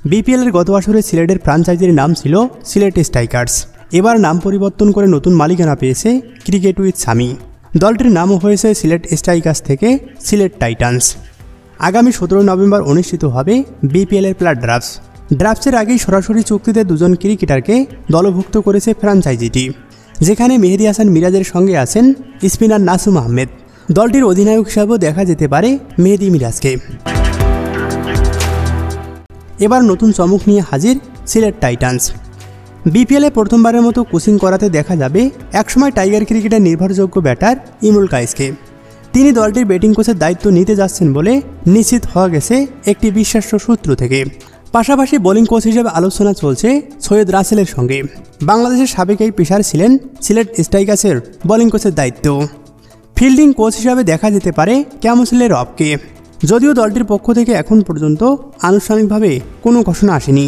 বিপিএলের গত আসরে সিলেটের ফ্র্যাঞ্চাইজির নাম ছিল সিলেট স্ট্রাইকার্স। এবার নাম পরিবর্তন করে নতুন মালিকানা পেয়েছে ক্রিকেট উইথ সামি। দলটির নামও হয়েছে সিলেট স্ট্রাইকার্স থেকে সিলেট টাইটান্স। আগামী 17 নভেম্বর অনুষ্ঠিত হবে বিপিএলের প্লে ড্রাফটসের আগেই সরাসরি চুক্তিতে দুজন ক্রিকেটারকে দলভুক্ত করেছে ফ্র্যাঞ্চাইজিটি, যেখানে মেহেদী হাসান মিরাজের সঙ্গে আছেন স্পিনার নাসুম আহমেদ। দলটির অধিনায়ক হিসাবেও দেখা যেতে পারে মেহেদী মিরাজকে। এবার নতুন চমক নিয়ে হাজির সিলেট টাইটান্স। বিপিএলে প্রথমবারের মতো কোচিং করাতে দেখা যাবে একসময় টাইগার ক্রিকেটের নির্ভরযোগ্য ব্যাটার ইমরুল কায়েসকে। তিনি দলটির ব্যাটিং কোচের দায়িত্ব নিতে যাচ্ছেন বলে নিশ্চিত হওয়া গেছে একটি বিশ্বাস্য সূত্র থেকে। পাশাপাশি বোলিং কোচ হিসেবে আলোচনা চলছে সৈয়দ রাসেলের সঙ্গে। বাংলাদেশের সাবেক এই পেসার ছিলেন সিলেট স্ট্রাইকার্সের বোলিং কোচের দায়িত্ব। ফিল্ডিং কোচ হিসাবে দেখা যেতে পারে ক্যামসেলে রবকে, যদিও দলটির পক্ষ থেকে এখন পর্যন্ত আনুষ্ঠানিকভাবে কোনো ঘোষণা আসেনি।